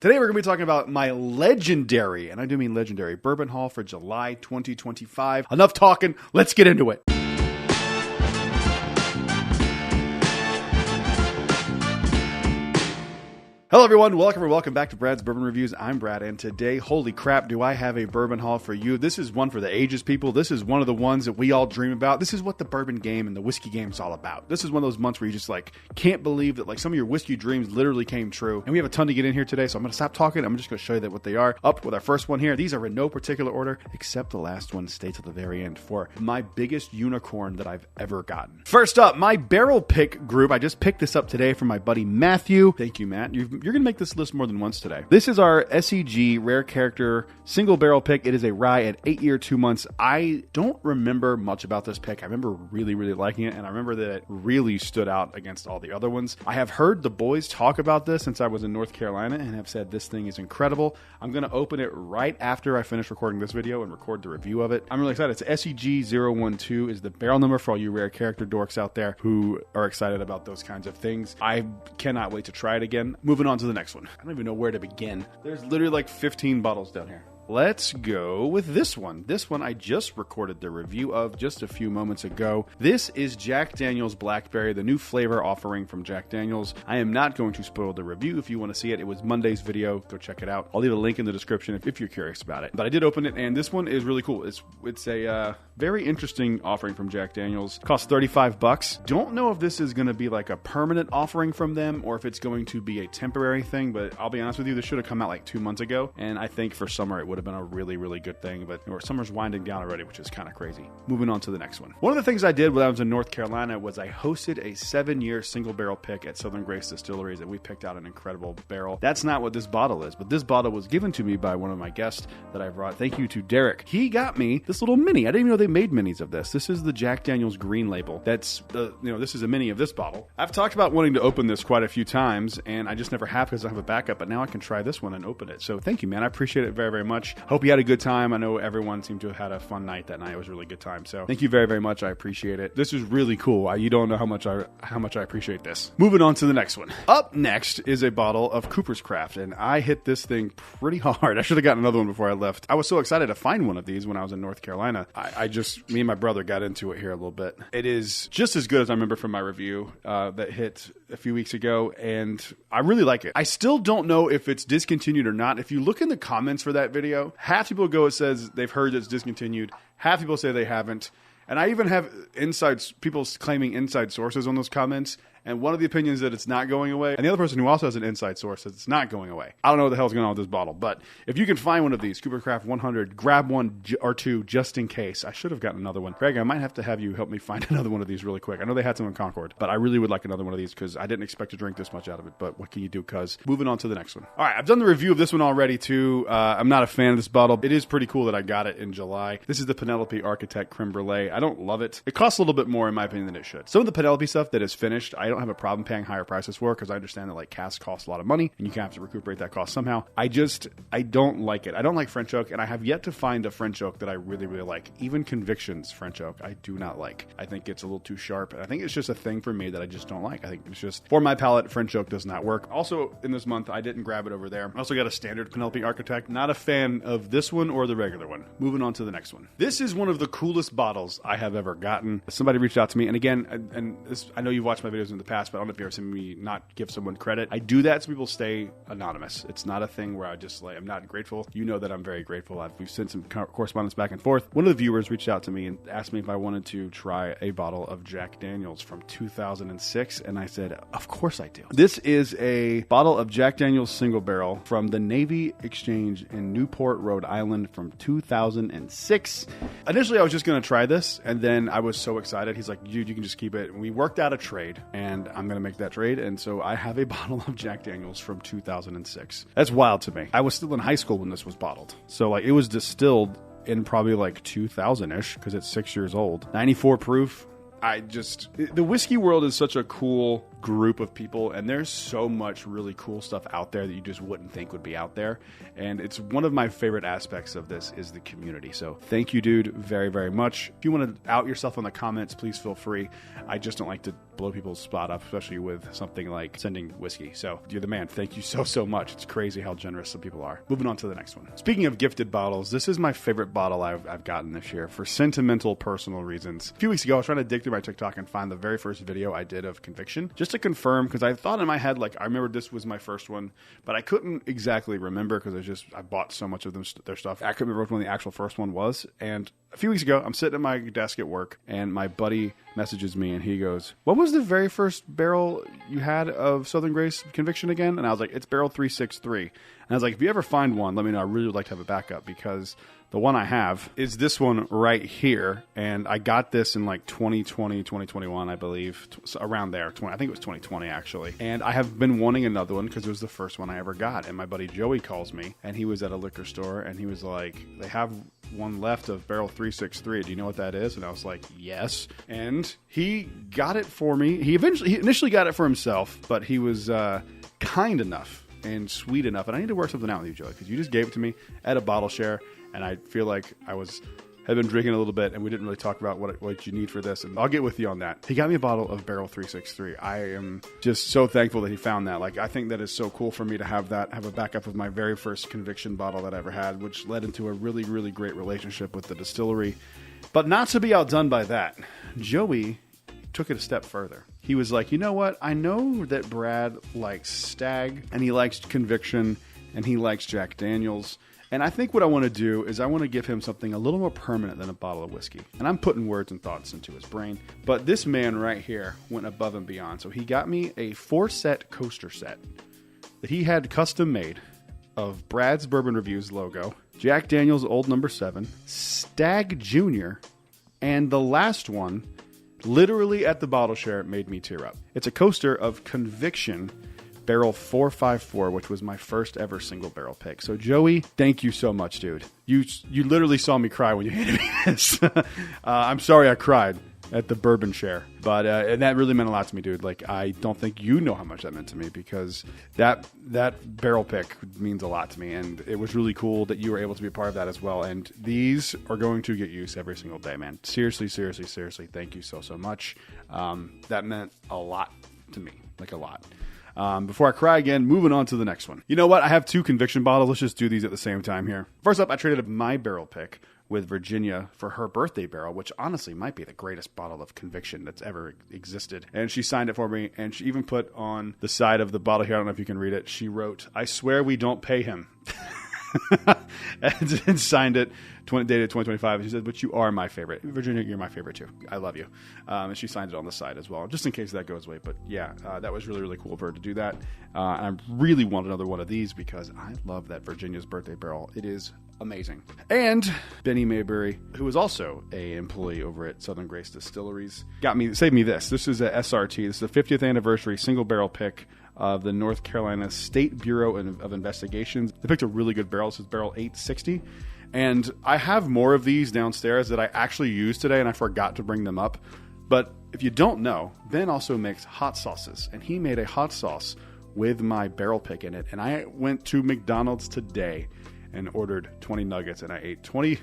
Today we're going to be talking about my legendary, and I do mean legendary, bourbon haul for July 2025. Enough talking, let's get into it. Hello everyone, welcome back to Brad's Bourbon Reviews. I'm Brad, and today, holy crap, do I have a bourbon haul for you. This is one for the ages, people. This is one of the ones that we all dream about. This is what the bourbon game and the whiskey game is all about. This is one of those months where you just can't believe that some of your whiskey dreams literally came true. And we have a ton to get in here today, so I'm going to stop talking. I'm just going to show you what they are. Up with our first one here. These are in no particular order, except the last one stay till the very end for my biggest unicorn that I've ever gotten. First up, my barrel pick group. I just picked this up today from my buddy Matthew. Thank you, Matt. You're going to make this list more than once today. This is our SEG Rare Character single barrel pick. It is a rye at 8 year, 2 months. I don't remember much about this pick. I remember really liking it, and I remember that it really stood out against all the other ones. I have heard the boys talk about this since I was in North Carolina and have said this thing is incredible. I'm going to open it right after I finish recording this video and record the review of it. I'm really excited. It's SEG 012 is the barrel number for all you Rare Character dorks out there who are excited about those kinds of things. I cannot wait to try it again. Moving on to the next one. I don't even know where to begin. There's literally 15 bottles down here. Let's go with this one. This one I just recorded the review of just a few moments ago. This is Jack Daniel's Blackberry, the new flavor offering from Jack Daniel's. I am not going to spoil the review. If you want to see it, it was Monday's video. Go check it out. I'll leave a link in the description if you're curious about it. But I did open it, and this one is really cool. It's a very interesting offering from Jack Daniel's. It costs $35. Don't know if this is going to be like a permanent offering from them or if it's going to be a temporary thing, but I'll be honest with you, this should have come out 2 months ago, and I think for summer it would have been a really good thing, but summer's winding down already, which is kind of crazy. Moving on to the next one. One of the things I did when I was in North Carolina was I hosted a 7-year single barrel pick at Southern Grace Distilleries, and we picked out an incredible barrel. That's not what this bottle is, but this bottle was given to me by one of my guests that I brought. Thank you to Derek. He got me this little mini. I didn't even know they made minis of this. This is the Jack Daniel's green label. That's this is a mini of this bottle. I've talked about wanting to open this quite a few times, and I just never have because I have a backup, but now I can try this one and open it. So thank you, man. I appreciate it very much. Hope you had a good time. I know everyone seemed to have had a fun night that night. It was a really good time. So thank you very much. I appreciate it. This is really cool. You don't know how much I appreciate this. Moving on to the next one. Up next is a bottle of Cooper's Craft, and I hit this thing pretty hard. I should have gotten another one before I left. I was so excited to find one of these when I was in North Carolina. Me and my brother got into it here a little bit. It is just as good as I remember from my review that hit a few weeks ago, and I really like it. I still don't know if it's discontinued or not. If you look in the comments for that video, half people go, it says they've heard it's discontinued. Half people say they haven't. And I even have people claiming inside sources on those comments. And one of the opinions is that it's not going away. And the other person who also has an inside source says it's not going away. I don't know what the hell's going on with this bottle. But if you can find one of these, Cooper Craft 100, grab one or two just in case. I should have gotten another one. Greg, I might have you help me find another one of these really quick. I know they had some in Concord, but I really would like another one of these because I didn't expect to drink this much out of it. But what can you do? Because moving on to the next one. All right, I've done the review of this one already too. I'm not a fan of this bottle. It is pretty cool that I got it in July. This is the Penelope Architect Creme Brulee. I don't love it. It costs a little bit more in my opinion than it should. Some of the Penelope stuff that is finished, I don't have a problem paying higher prices for because I understand that casks cost a lot of money and you can have to recuperate that cost somehow. I don't like it. I don't like French oak, and I have yet to find a French oak that I really like. Even Conviction's French oak I do not like. I think it's a little too sharp, and I think it's just a thing for me that I just don't like. I think it's just for my palate, French oak does not work. Also in this month I didn't grab it over there. I also got a standard Penelope Architect. Not a fan of this one or the regular one. Moving on to the next one. This is one of the coolest bottles I have ever gotten. Somebody reached out to me, and again, I know you've watched my videos in the past, but I don't know if you've ever seen me not give someone credit. I do that so people stay anonymous. It's not a thing where I'm not grateful. You know that I'm very grateful. We've sent some correspondence back and forth. One of the viewers reached out to me and asked me if I wanted to try a bottle of Jack Daniel's from 2006, and I said, of course I do. This is a bottle of Jack Daniel's single barrel from the Navy Exchange in Newport, Rhode Island from 2006. Initially, I was just going to try this, and then I was so excited. He's like, dude, you can just keep it. And we worked out a trade, and I'm going to make that trade. And so I have a bottle of Jack Daniel's from 2006. That's wild to me. I was still in high school when this was bottled. So it was distilled in probably 2000-ish because it's 6 years old. 94 proof. The whiskey world is such a cool group of people, and there's so much really cool stuff out there that you just wouldn't think would be out there. And it's one of my favorite aspects of this is the community. So thank you, dude, very, very much. If you want to out yourself in the comments, please feel free. I just don't like to blow people's spot up, especially with something like sending whiskey. So you're the man. Thank you so much. It's crazy how generous some people are. Moving on to the next one. Speaking of gifted bottles, this is my favorite bottle I've gotten this year for sentimental, personal reasons. A few weeks ago, I was trying to dig through my TikTok and find the very first video I did of Conviction, just to confirm, because I thought in my head, like, I remember this was my first one, but I couldn't exactly remember because I bought so much of their stuff. I couldn't remember which one the actual first one was. And a few weeks ago, I'm sitting at my desk at work, and my buddy messages me, and he goes, "What was the very first barrel you had of Southern Grace Conviction again?" And I was like, "It's barrel 363. And I was like, "If you ever find one, let me know. I really would like to have a backup, because the one I have is this one right here, and I got this in like 2020, 2021, I believe, around there. I think it was 2020, actually. And I have been wanting another one because it was the first one I ever got. And my buddy Joey calls me, and he was at a liquor store, and he was like, "They have one left of barrel 363. Do you know what that is?" And I was like, "Yes." And he got it for me. He initially got it for himself, but he was kind enough and sweet enough. And I need to work something out with you, Joey, because you just gave it to me at a bottle share. And I feel like had been drinking a little bit, and we didn't really talk about what you need for this. And I'll get with you on that. He got me a bottle of Barrel 363. I am just so thankful that he found that. Like, I think that is so cool for me to have a backup of my very first Conviction bottle that I ever had, which led into a really, really great relationship with the distillery. But not to be outdone by that, Joey took it a step further. He was like, "You know what? I know that Brad likes Stag, and he likes Conviction, and he likes Jack Daniels. And I think what I want to do is I want to give him something a little more permanent than a bottle of whiskey." And I'm putting words and thoughts into his brain. But this man right here went above and beyond. So he got me a 4-set coaster set that he had custom made of Brad's Bourbon Reviews logo, Jack Daniels Old No. 7, Stag Jr., and the last one, literally at the bottle share, made me tear up. It's a coaster of Conviction Barrel 454, which was my first ever single barrel pick. So Joey, thank you so much, dude. You literally saw me cry when you handed me this. I'm sorry I cried at the bourbon share, but and that really meant a lot to me, dude. Like, I don't think you know how much that meant to me, because that barrel pick means a lot to me, and it was really cool that you were able to be a part of that as well. And these are going to get used every single day, man. Seriously, thank you so much. That meant a lot to me, like a lot. Before I cry again, moving on to the next one. You know what? I have 2 Conviction bottles. Let's just do these at the same time here. First up, I traded my barrel pick with Virginia for her birthday barrel, which honestly might be the greatest bottle of Conviction that's ever existed. And she signed it for me, and she even put on the side of the bottle here, I don't know if you can read it, she wrote, "I swear we don't pay him." and signed it, dated 2025. And she said, "But you are my favorite. Virginia, you're my favorite too. I love you." And she signed it on the side as well, just in case that goes away. But yeah, that was really, really cool of her to do that. And I really want another one of these because I love that Virginia's birthday barrel. It is amazing. And Benny Mayberry, who is also a employee over at Southern Grace Distilleries, saved me this. This is a SRT. This is the 50th anniversary single barrel pick of the North Carolina State Bureau of Investigations. They picked a really good barrel. This is barrel 860. And I have more of these downstairs that I actually used today, and I forgot to bring them up. But if you don't know, Ben also makes hot sauces, and he made a hot sauce with my barrel pick in it. And I went to McDonald's today and ordered 20 nuggets, and I ate 20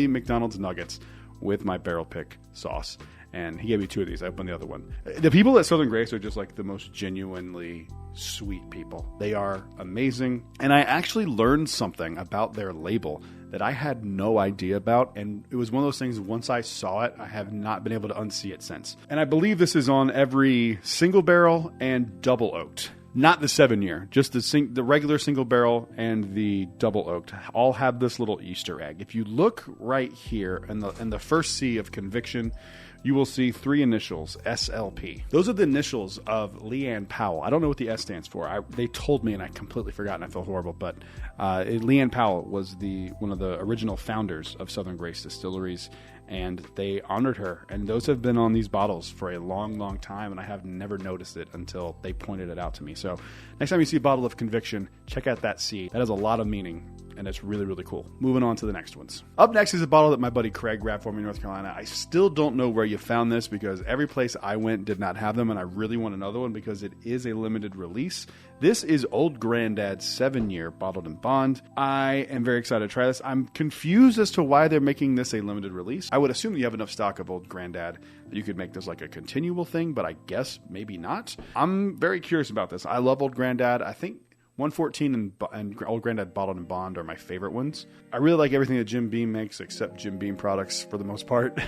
McDonald's nuggets with my barrel pick sauce. And he gave me 2 of these. I opened the other one. The people at Southern Grace are just like the most genuinely sweet people. They are amazing. And I actually learned something about their label that I had no idea about. And it was one of those things, once I saw it, I have not been able to unsee it since. And I believe this is on every single barrel and double oaked. Not the 7-year, just the regular single barrel and the double oaked all have this little Easter egg. If you look right here in the first C of Conviction, you will see 3 initials, SLP. Those are the initials of Leanne Powell. I don't know what the S stands for. They told me, and I completely forgot, and I feel horrible. But Leanne Powell was one of the original founders of Southern Grace Distilleries, and they honored her. And those have been on these bottles for a long, long time, and I have never noticed it until they pointed it out to me. So next time you see a bottle of Conviction, check out that C. That has a lot of meaning. and it's really, really cool. Moving on to the next ones. Up next is a bottle that my buddy Craig grabbed for me in North Carolina. I still don't know where you found this because every place I went did not have them, and I really want another one because it is a limited release. This is Old Granddad 7-year bottled in bond. I am very excited to try this. I'm confused as to why they're making this a limited release. I would assume that you have enough stock of Old Granddad that you could make this like a continual thing, but I guess maybe not. I'm very curious about this. I love Old Granddad. I think 114 and Old Granddad Bottled in Bond are my favorite ones. I really like everything that Jim Beam makes except Jim Beam products for the most part.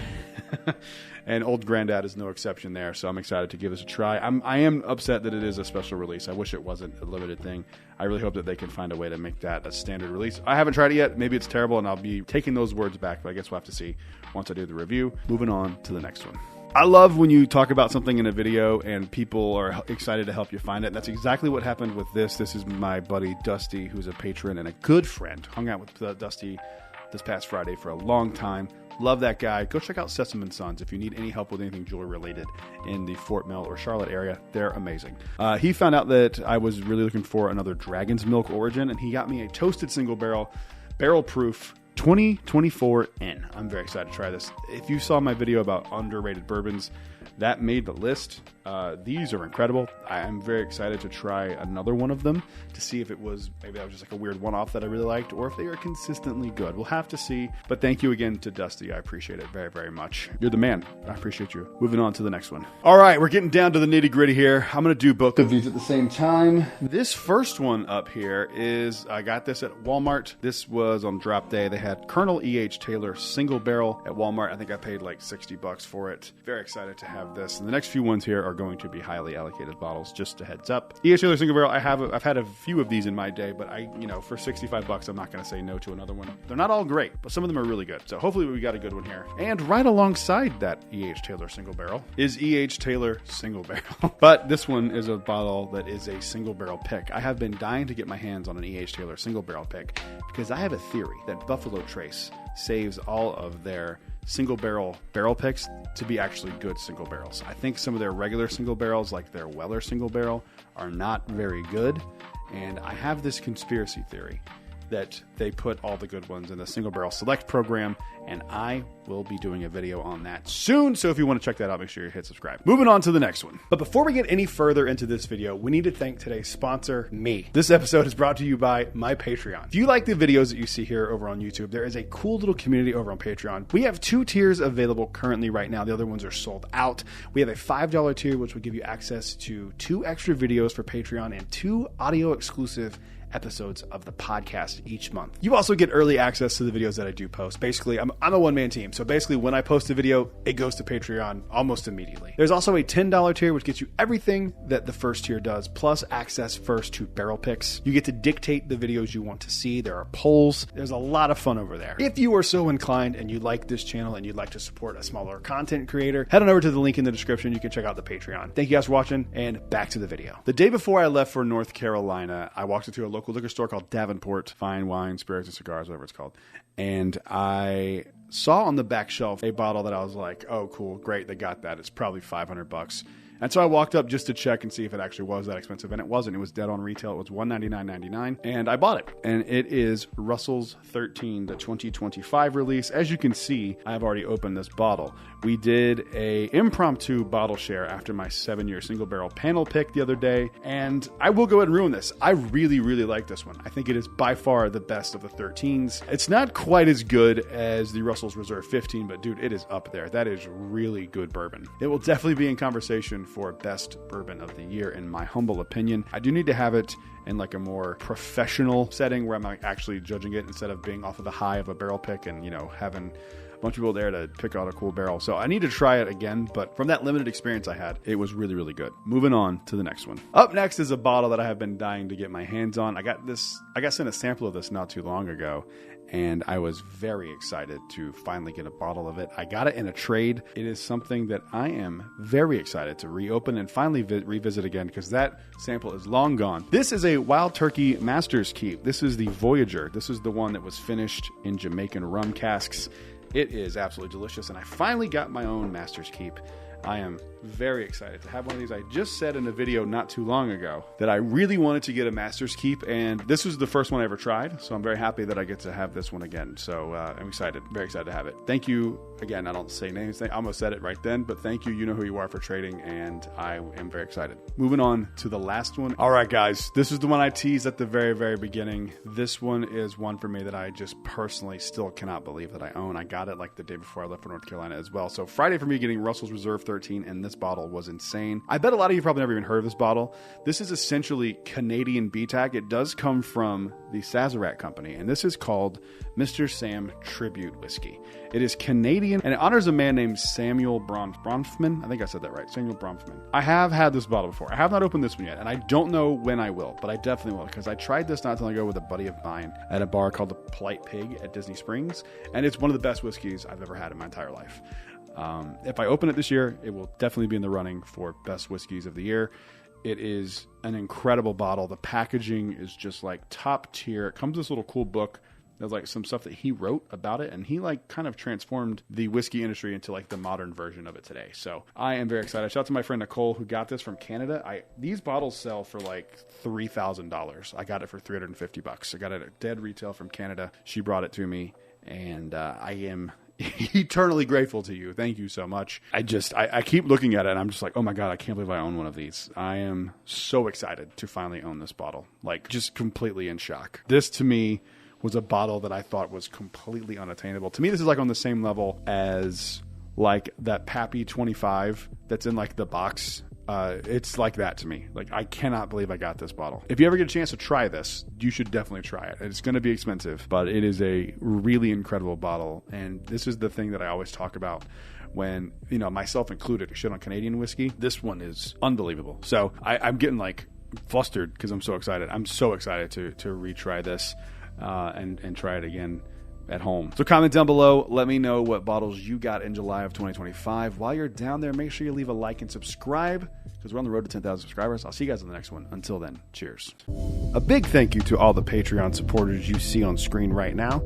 And Old Granddad is no exception there, so I'm excited to give this a try. I am upset that it is a special release. I wish it wasn't a limited thing. I really hope that they can find a way to make that a standard release. I haven't tried it yet. Maybe it's terrible, and I'll be taking those words back, but I guess we'll have to see once I do the review. Moving on to the next one. I love when you talk about something in a video and people are excited to help you find it. And that's exactly what happened with this. This is my buddy Dusty, who's a patron and a good friend. Hung out with Dusty this past Friday for a long time. Love that guy. Go check out Sesame & Sons if you need any help with anything jewelry related in the Fort Mill or Charlotte area. They're amazing. He found out that I was really looking for another Dragon's Milk origin, and he got me a toasted single barrel proof 2024 N. I'm very excited to try this. If you saw my video about underrated bourbons, that made the list. These are incredible. I am very excited to try another one of them to see if maybe that was just like a weird one-off that I really liked, or if they are consistently good. We'll have to see. But thank you again to Dusty. I appreciate it very, very much. You're the man. I appreciate you. Moving on to the next one. All right, we're getting down to the nitty-gritty here. I'm going to do both of these at the same time. This first one up here is, I got this at Walmart. This was on drop day. They had Colonel E.H. Taylor single barrel at Walmart. I think I paid like $60 for it. Very excited to have this. And the next few ones here are going to be highly allocated bottles, just a heads up. E.H. Taylor single barrel, I've had a few of these in my day, but for $65, I'm not going to say no to another one. They're not all great, but some of them are really good. So hopefully we got a good one here. And right alongside that E.H. Taylor single barrel is E.H. Taylor single barrel. But this one is a bottle that is a single barrel pick. I have been dying to get my hands on an E.H. Taylor single barrel pick because I have a theory that Buffalo Trace saves all of their single barrel picks to be actually good single barrels. I think some of their regular single barrels, like their Weller single barrel, are not very good. And I have this conspiracy theory that they put all the good ones in the single barrel select program, and I will be doing a video on that soon. So if you want to check that out, make sure you hit subscribe. Moving on to the next one. But before we get any further into this video, we need to thank today's sponsor, me. This episode is brought to you by my Patreon. If you like the videos that you see here over on YouTube, there is a cool little community over on Patreon. We have 2 tiers available currently right now. The other ones are sold out. We have a $5 tier, which will give you access to 2 extra videos for Patreon and 2 audio exclusive episodes of the podcast each month. You also get early access to the videos that I do post. Basically, I'm a one-man team. So basically, when I post a video, it goes to Patreon almost immediately. There's also a $10 tier, which gets you everything that the first tier does, plus access first to barrel picks. You get to dictate the videos you want to see. There are polls. There's a lot of fun over there. If you are so inclined and you like this channel and you'd like to support a smaller content creator, head on over to the link in the description. You can check out the Patreon. Thank you guys for watching, and back to the video. The day before I left for North Carolina, I walked into a local liquor store called Davenport Fine Wine, Spirits, and Cigars, whatever it's called. And I saw on the back shelf a bottle that I was like, oh, cool, great, they got that. It's probably $500. And so I walked up just to check and see if it actually was that expensive, and it wasn't. It was dead on retail. It was $199.99, and I bought it. And it is Russell's 13, the 2025 release. As you can see, I've already opened this bottle. We did a impromptu bottle share after my 7-year single barrel panel pick the other day, and I will go ahead and ruin this. I really, really like this one. I think it is by far the best of the 13s. It's not quite as good as the Russell's Reserve 15, but dude, it is up there. That is really good bourbon. It will definitely be in conversation for best bourbon of the year, in my humble opinion. I do need to have it in like a more professional setting where I'm like actually judging it instead of being off of the high of a barrel pick and, having a bunch of people there to pick out a cool barrel. So I need to try it again, but from that limited experience I had, it was really, really good. Moving on to the next one. Up next is a bottle that I have been dying to get my hands on. I got sent a sample of this not too long ago, and I was very excited to finally get a bottle of it. I got it in a trade. It is something that I am very excited to reopen and finally revisit again, because that sample is long gone. This is a Wild Turkey Master's Keep. This is the Voyager. This is the one that was finished in Jamaican rum casks. It is absolutely delicious, and I finally got my own Master's Keep. I am very excited to have one of these. I just said in a video not too long ago that I really wanted to get a Master's Keep, and this was the first one I ever tried, so I'm very happy that I get to have this one again. So I'm excited, very excited to have it. Thank you again. I don't say names, I almost said it right then, but thank you. You know who you are for trading, and I am very excited. Moving on to the last one. All right, guys, this is the one I teased at the very, very beginning. This one is one for me that I just personally still cannot believe that I own. I got it like the day before I left for North Carolina as well. So Friday for me getting Russell's Reserve 13 and this bottle was insane. I bet a lot of you probably never even heard of this bottle. This is essentially Canadian BTAC. It does come from the Sazerac company, and this is called Mr. Sam Tribute Whiskey. It is Canadian, and it honors a man named Samuel Bronfman. I think I said that right. Samuel Bronfman. I have had this bottle before. I have not opened this one yet, and I don't know when I will, but I definitely will, because I tried this not too long ago with a buddy of mine at a bar called the Polite Pig at Disney Springs, and it's one of the best whiskeys I've ever had in my entire life. If I open it this year, it will definitely be in the running for best whiskeys of the year. It is an incredible bottle. The packaging is just like top tier. It comes with this little cool book. There's like some stuff that he wrote about it, and he like kind of transformed the whiskey industry into like the modern version of it today. So I am very excited. Shout out to my friend Nicole who got this from Canada. These bottles sell for like $3,000. I got it for $350. I got it at dead retail from Canada. She brought it to me, and I am eternally grateful to you. Thank you so much. I keep looking at it and I'm just like, oh my God, I can't believe I own one of these. I am so excited to finally own this bottle. Like, just completely in shock. This to me was a bottle that I thought was completely unattainable. To me, this is like on the same level as like that Pappy 25 that's in like the box. It's like that to me. Like, I cannot believe I got this bottle. If you ever get a chance to try this, you should definitely try it. It's going to be expensive, but it is a really incredible bottle. And this is the thing that I always talk about when, you know, myself included, shit on Canadian whiskey. This one is unbelievable. So I'm getting like flustered because I'm so excited. I'm so excited to retry this and try it again at home. So comment down below. Let me know what bottles you got in July of 2025. While you're down there, make sure you leave a like and subscribe, because we're on the road to 10,000 subscribers. I'll see you guys on the next one. Until then, cheers. A big thank you to all the Patreon supporters you see on screen right now.